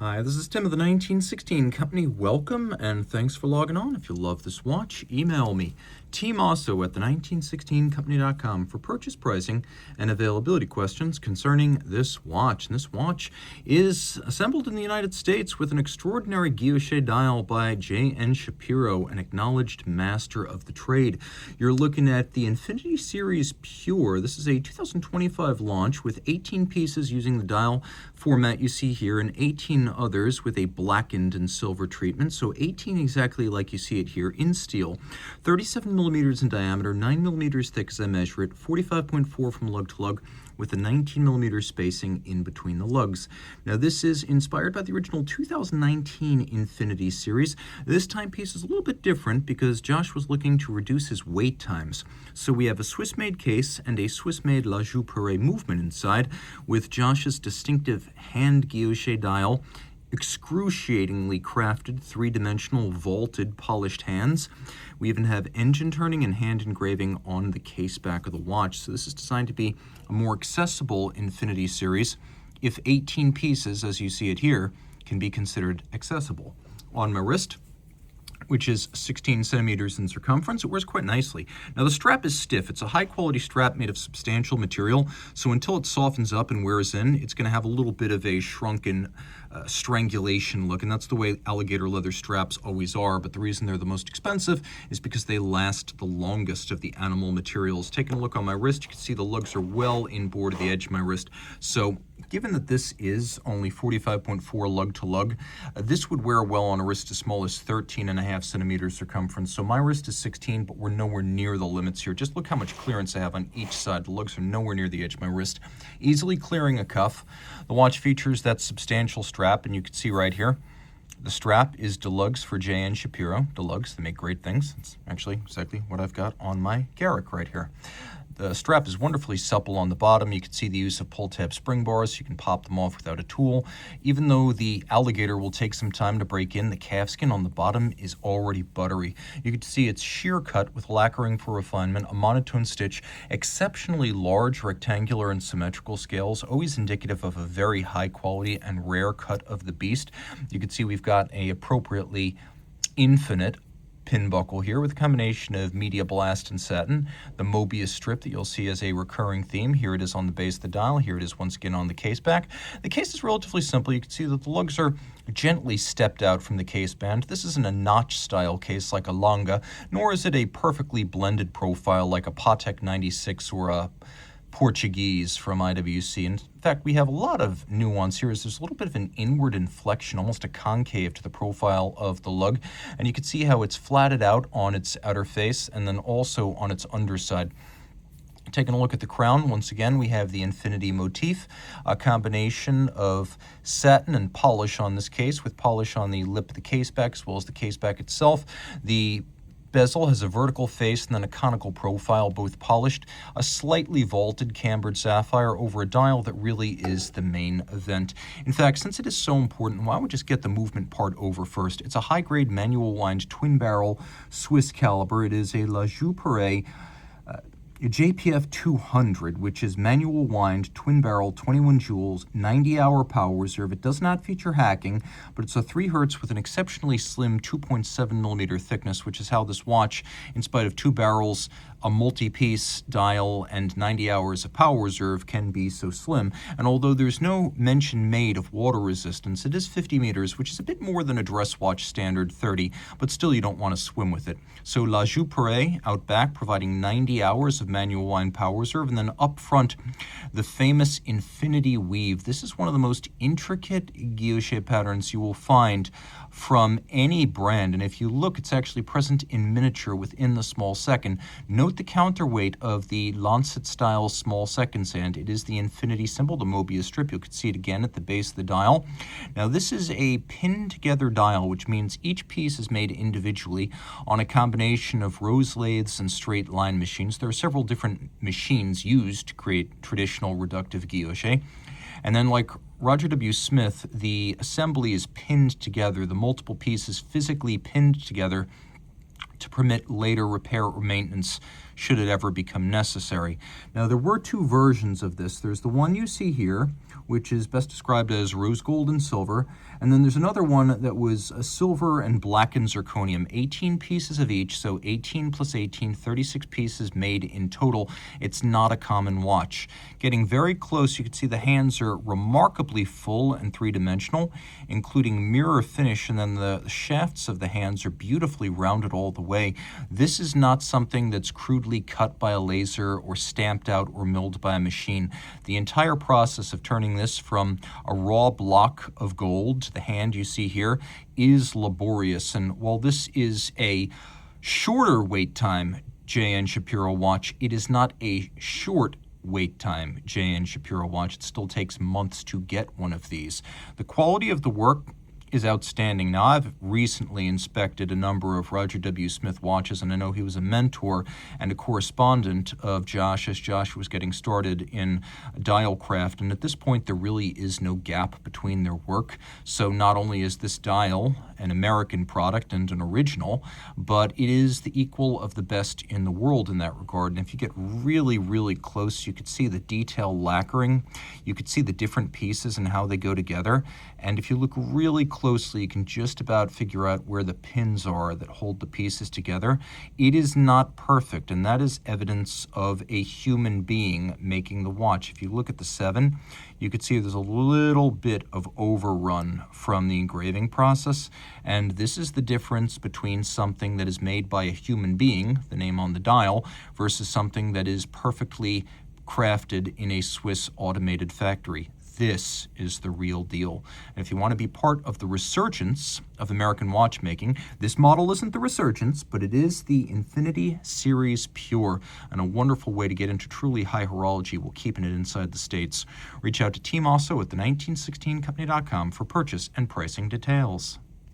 Hi, this is Tim of the 1916 Company. Welcome and thanks for logging on. If you love this watch, email me, Team Mosso at the1916company.com for purchase pricing and availability questions concerning this watch. And this watch is assembled in the United States with an extraordinary guilloche dial by J.N. Shapiro, an acknowledged master of the trade. You're looking at the Infinity Series Pure. This is a 2025 launch with 18 pieces using the dial format you see here and 18 others with a blackened and silver treatment. So 18 exactly like you see it here in steel, 37 millimeters in diameter, 9 millimeters thick as I measure it, 45.4 from lug to lug, with a 19 millimeter spacing in between the lugs. Now this is inspired by the original 2019 Infinity series. This timepiece is a little bit different because Josh was looking to reduce his wait times. So we have a Swiss-made case and a Swiss-made lug-to-lug movement inside with Josh's distinctive hand guilloche dial, excruciatingly crafted three-dimensional vaulted polished hands. We even have engine turning and hand engraving on the case back of the watch. So this is designed to be a more accessible Infinity series if 18 pieces, as you see it here, can be considered accessible. On my wrist, which is 16 centimeters in circumference, it wears quite nicely. Now the strap is stiff. It's a high quality strap made of substantial material, so until it softens up and wears in, it's going to have a little bit of a shrunken strangulation look, and that's the way alligator leather straps always are, but the reason they're the most expensive is because they last the longest of the animal materials. Taking a look on my wrist, you can see the lugs are well inboard at the edge of my wrist, so given that this is only 45.4 lug to lug, this would wear well on a wrist as small as 13.5 centimeters circumference. So my wrist is 16, but we're nowhere near the limits here. Just look how much clearance I have on each side. The lugs are nowhere near the edge of my wrist, easily clearing a cuff. The watch features that substantial strap, and you can see right here, the strap is Delugs for J.N. Shapiro. Delugs, they make great things. It's actually exactly what I've got on my Garrick right here. The strap is wonderfully supple on the bottom. You can see the use of pull-tab spring bars. You can pop them off without a tool. Even though the alligator will take some time to break in, the calf skin on the bottom is already buttery. You can see it's sheer cut with lacquering for refinement, a monotone stitch, exceptionally large rectangular and symmetrical scales, always indicative of a very high quality and rare cut of the beast. You can see we've got a appropriately infinite pin buckle here with a combination of media blast and satin, the Mobius strip that you'll see as a recurring theme. Here it is on the base of the dial. Here it is once again on the case back. The case is relatively simple. You can see that the lugs are gently stepped out from the case band. This isn't a notch style case like a Longa, nor is it a perfectly blended profile like a Patek 96 or a Portuguese from IWC. In fact, we have a lot of nuance here. There's a little bit of an inward inflection, almost a concave to the profile of the lug, and you can see how it's flatted out on its outer face and then also on its underside. Taking a look at the crown, once again, we have the Infinity motif, a combination of satin and polish on this case, with polish on the lip of the case back as well as the case back itself. The bezel has a vertical face and then a conical profile, both polished, a slightly vaulted cambered sapphire over a dial that really is the main event. In fact, since it is so important, why don't we just get the movement part over first? It's a high-grade manual wind twin barrel Swiss caliber. It is a La Joux JPF 200, which is manual wind, twin barrel, 21 joules, 90-hour power reserve. It does not feature hacking, but it's a 3 hertz with an exceptionally slim 2.7 millimeter thickness, which is how this watch, in spite of 2 barrels, a multi-piece dial, and 90 hours of power reserve, can be so slim. And although there's no mention made of water resistance, it is 50 meters, which is a bit more than a dress watch standard 30, but still you don't want to swim with it. So La Joux out back, providing 90 hours of manual wind power reserve, and then up front, the famous Infinity Weave. This is one of the most intricate guilloche patterns you will find from any brand, and if you look, it's actually present in miniature within the small second. Note the counterweight of the Lancet-style small seconds hand. It is the Infinity symbol, the Mobius strip. You can see it again at the base of the dial. Now, this is a pinned-together dial, which means each piece is made individually on a combination of rose lathes and straight line machines. There are several different machines used to create traditional reductive guilloche. And then, like Roger W. Smith, the assembly is pinned together, the multiple pieces physically pinned together to permit later repair or maintenance should it ever become necessary. Now, there were 2 versions of this. There's the one you see here, which is best described as rose gold and silver. And then there's another one that was a silver and black and zirconium, 18 pieces of each, so 18 plus 18, 36 pieces made in total. It's not a common watch. Getting very close, you can see the hands are remarkably full and three-dimensional, including mirror finish, and then the shafts of the hands are beautifully rounded all the way. This is not something that's crudely cut by a laser or stamped out or milled by a machine. The entire process of turning this from a raw block of gold, the hand you see here, is laborious. And while this is a shorter wait time J.N. Shapiro watch, it is not a short wait time J.N. Shapiro watch. It still takes months to get one of these. The quality of the work is outstanding. Now, I've recently inspected a number of Roger W. Smith watches, and I know he was a mentor and a correspondent of Josh as Josh was getting started in dial craft. And at this point, there really is no gap between their work. So not only is this dial an American product and an original, but it is the equal of the best in the world in that regard. And if you get really, really close, you could see the detail lacquering. You could see the different pieces and how they go together. And if you look really closely, you can just about figure out where the pins are that hold the pieces together. It is not perfect, and that is evidence of a human being making the watch. If you look at the 7, you could see there's a little bit of overrun from the engraving process, and this is the difference between something that is made by a human being, the name on the dial, versus something that is perfectly crafted in a Swiss automated factory. This is the real deal. And if you want to be part of the resurgence of American watchmaking, this model isn't the resurgence, but it is the Infinity Series Pure, and a wonderful way to get into truly high horology while keeping it inside the States. Reach out to Team Mosso at the 1916company.com for purchase and pricing details.